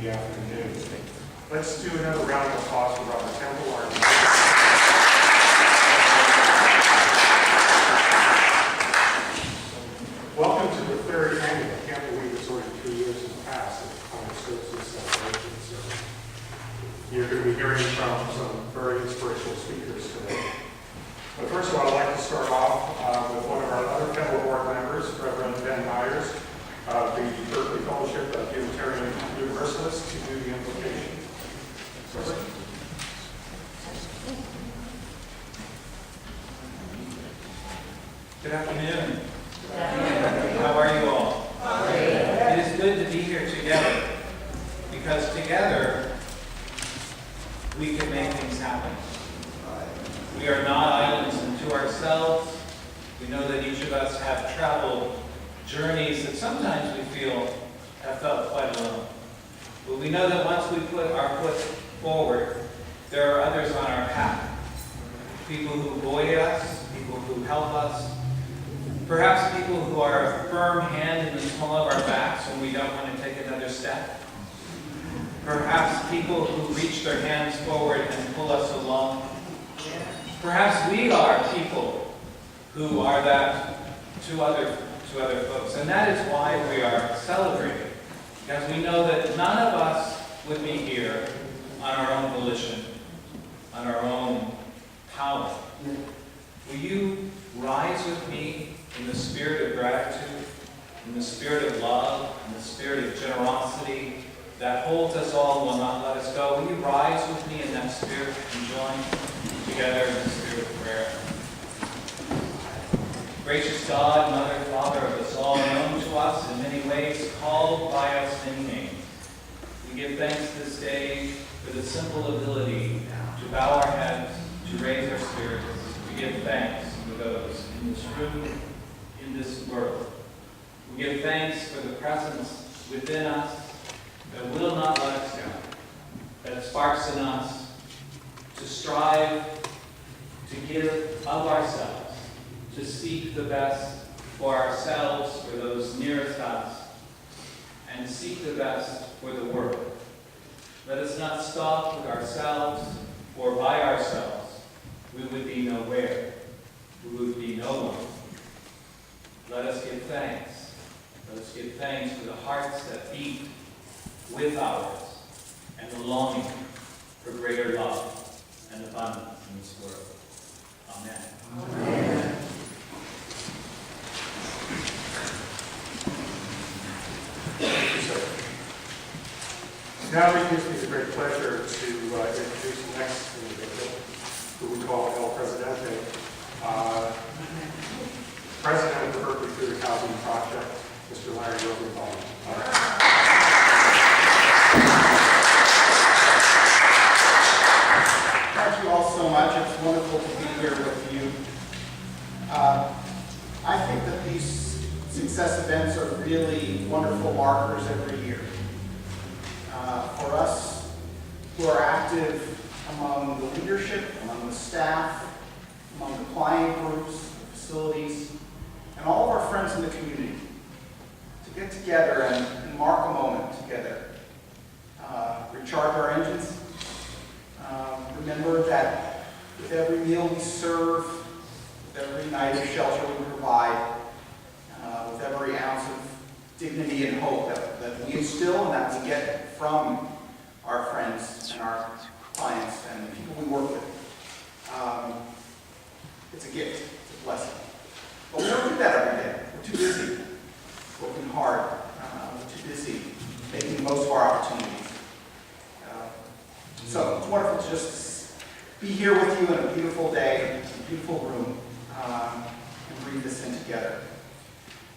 the afternoon. Let's do another round of applause for Robert Temple, our welcome to the third annual. I can't believe it's already 2 years has passed of Common Services celebration. So you're going to be hearing from some very inspirational speakers today. But first of all, I'd like to start off with one of our other fellow board members, Reverend Ben Meyers, of the Berkeley Fellowship of Unitarian Universalists, to do the invocation. Good afternoon. How are you all? It is good to be here together, because together we can make things happen. We are not islands unto ourselves. We know that each of us have traveled journeys that sometimes we feel have felt quite alone. But we know that once we put our foot forward, there are others on our path. People who buoy us, people who help us, perhaps people who are a firm hand in the small of our backs when we don't want to take another step. Perhaps people who reach their hands forward and pull us along. Perhaps we are people who are that to other folks. And that is why we are celebrating. Because we know that none of us would be here on our own volition, on our own power. Will you rise with me in the spirit of gratitude, in the spirit of love, in the spirit of generosity that holds us all and will not let us go? Will you rise with me in that spirit and join together in the spirit of prayer? Gracious God, Mother, Father of us all, known to us in many ways, called by us many names, we give thanks this day for the simple ability to bow our heads, to raise our spirits, to give thanks for those in this room, in this world. We give thanks for the presence within us that will not let us down, that sparks in us to strive to give of ourselves, to seek the best for ourselves, for those nearest us, and seek the best for the world. Let us not stop with ourselves, or by ourselves. We would be nowhere. We would be no one. Let us give thanks. Let us give thanks for the hearts that beat with ours, and the longing for greater love and abundance in this world. Amen. Amen. Now it gives me the great pleasure to introduce the next individual, who we call El Presidente, President of the Berkeley Food Housing Project, Mr. Larry Rosenthal. Thank you all so much. It's wonderful to be here with you. I think that these success events are really wonderful markers every year. For us who are active among the leadership, among the staff, among the client groups, the facilities, and all of our friends in the community, to get together and mark a moment together. Recharge our engines. Remember that with every meal we serve, with every night of shelter we provide, with every ounce of dignity and hope that we instill and that we get from our friends and our clients and the people we work with. It's a gift, it's a blessing. But we don't do that every day. We're too busy working hard. We're too busy making the most of our opportunities. So it's wonderful to just be here with you on a beautiful day, a beautiful room, and breathe this in together.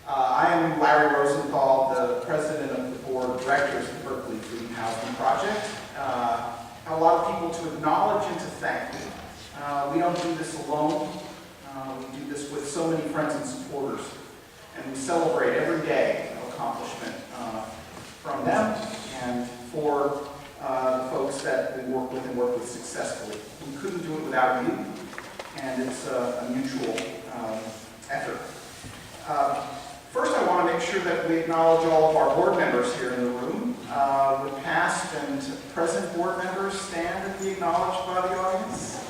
I am Larry Rosenthal, the president of the board of directors of the Berkeley Food and Housing Project. I have a lot of people to acknowledge and to thank. We don't do this alone. We do this with so many friends and supporters. And we celebrate every day of accomplishment from them and for the folks that we work with and work with successfully. We couldn't do it without you, and it's a mutual effort. First, I want to make sure that we acknowledge all of our board members here in the room. Would past and present board members stand and be acknowledged by the audience?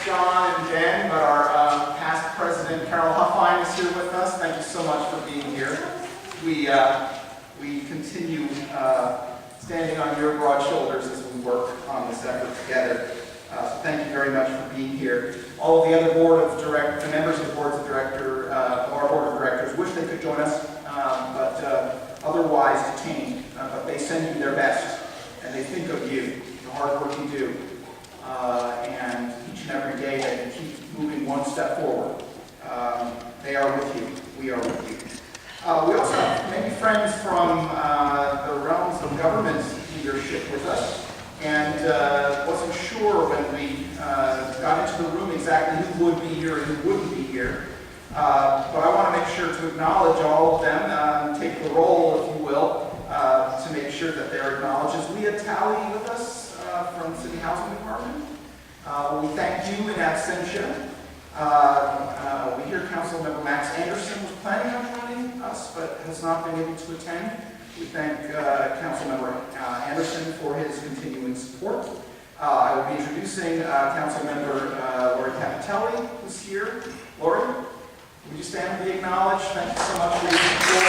John and Jen, but our past president, Carol Huffine, is here with us. Thank you so much for being here. We continue standing on your broad shoulders as we work on this effort together. So thank you very much for being here. All of the other the members of the boards of director, our board of directors, wish they could join us, but otherwise detained. But they send you their best, and they think of you, the hard work you do, and each and every day they can keep moving one step forward. They are with you. We are with you. We also have many friends from the realms of government leadership with us, and wasn't sure when we got into the room exactly who would be here and who wouldn't be here. But I want to make sure to acknowledge all of them, take the role, if you will, to make sure that they're acknowledged. Is Leah Talley with us from City Housing Department? We thank you in absentia. We hear Councilmember Max Anderson was planning on joining us, but has not been able to attend. We thank Councilmember Anderson for his continuing support. I will be introducing Councilmember Lori Capitelli, who's here. Lori, would you stand and be acknowledged? Thank you so much for your support.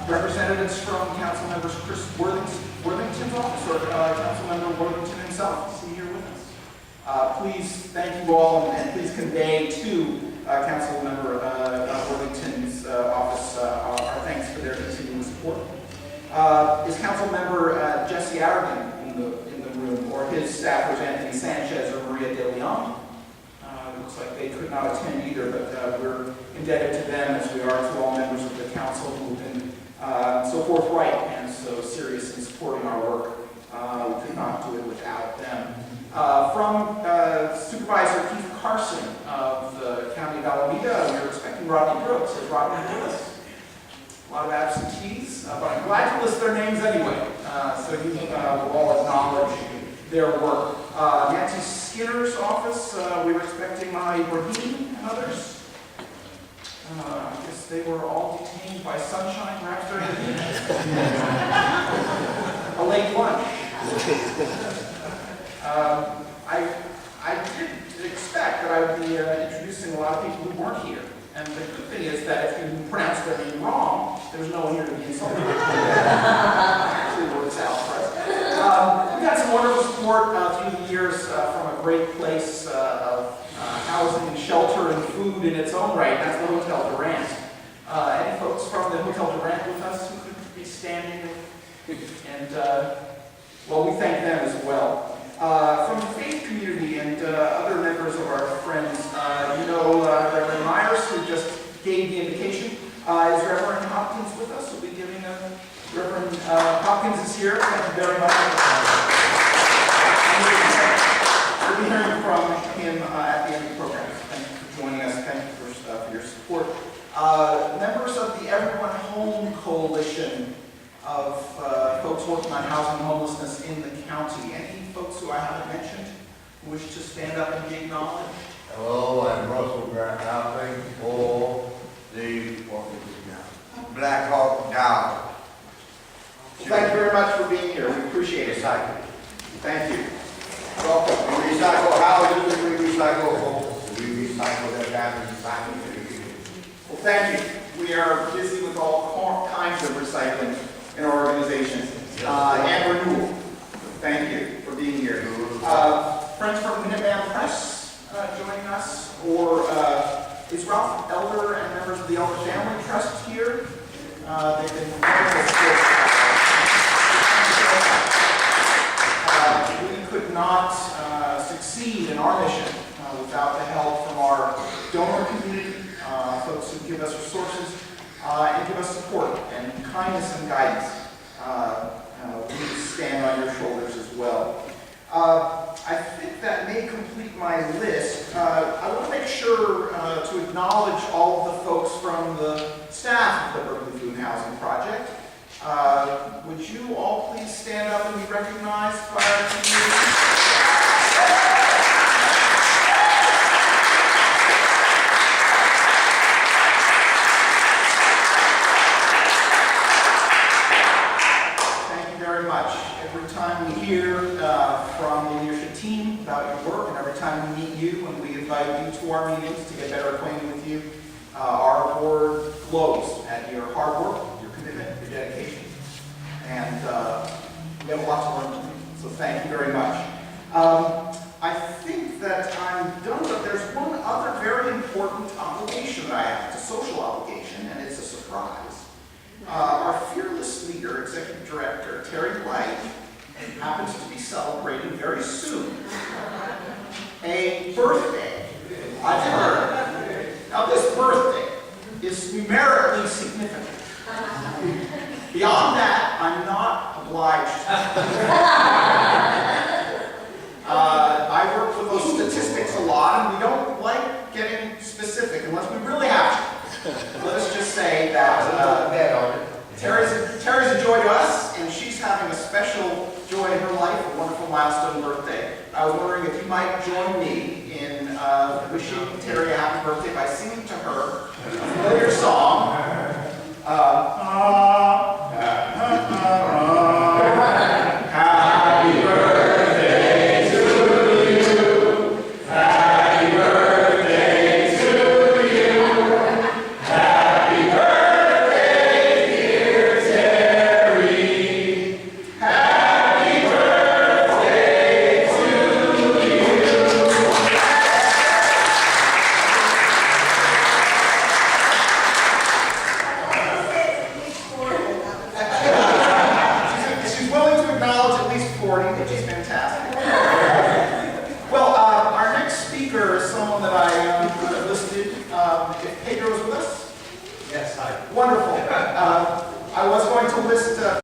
Representatives from Councilmembers Chris Worthington's office, or Councilmember Worthington himself, is he here with us? Please, thank you all, and please convey to Councilmember Worthington's office our thanks for their continuing support. Is Councilmember Jesse Aragon in the room, or his staffers Anthony Sanchez or Maria De Leon? Looks like they could not attend either, but we're indebted to them as we are to all members of the council who've been so forthright and so serious in supporting our work. We could not do it without them. From Supervisor Keith Carson of the County of Alameda, we're expecting Rodney Brooks. Is Rodney with us? A lot of absentees, but I'm glad to list their names anyway, so you will all acknowledge their work. Nancy Skinner's office, we were expecting Ibrahim and others. I guess they were all detained by sunshine, perhaps during the evening. A late lunch. I did expect that I would be introducing a lot of people who weren't here. And the good thing is that if you pronounce their name wrong, there's no one here to be insulted. Actually works out for us. We've had some wonderful support through the years from a great place of housing and shelter and food in its own right. That's the Hotel Durant. Any folks from the Hotel Durant with us who could be standing? And, well, we thank them as well. From the faith community and other members of our friends, you know Reverend Meyers, who just gave the invocation. Is Reverend Hopkins with us? We'll be giving Reverend Hopkins is here. Thank you very much. We'll be hearing from him at the end of the program. Thank you for joining us. Thank you for your support. Members of the Everyone Home Coalition of folks working on housing and homelessness in the county. Any folks who I haven't mentioned who wish to stand up and be acknowledged? Hello, I'm Russell Grant Housing for the Black Hawk Down. Well, thank you very much for being here. We appreciate it. Thank you. Welcome. We recycle houses, we recycle homes, we recycle their families, Well, thank you. We are busy with all kinds of recycling in our organization and renewal. Thank you for being here. Friends from Minuteman Press joining us, or is Ralph Elder and members of the Elder Family Trust here? They've been we could not succeed in our mission without the help from our donor community, folks who give us resources and give us support and kindness and guidance. We stand on your shoulders as well. I think that may complete my list. I want to make sure to acknowledge all of the folks from the staff of the Berkeley Food and Housing Project. Would you all please stand up and be recognized by our community? you. Our board glows at your hard work, your commitment, your dedication. And we have a lot to learn from you, so thank you very much. I think that I'm done, but there's one other very important obligation that I have. It's a social obligation, and it's a surprise. Our fearless leader, executive director, Terry White, happens to be celebrating very soon a birthday. I've heard. Now, this birthday is numerically significant. Beyond that, I'm not obliged. I work with those statistics a lot, and we don't like getting specific unless we really have to. Let us just say that Terry's a joy to us, and she's having a special joy in her life, a wonderful milestone birthday. I was wondering if you might join me in wishing Terry a happy birthday by singing to her a familiar song. Happy birthday to you. Happy birthday to you. Happy birthday, dear Terry. Happy birthday to you. She's willing to acknowledge at least 40, which is fantastic. Well, our next speaker is someone that I listed. If Pedro's with us? Yes, hi. Wonderful. I was going to list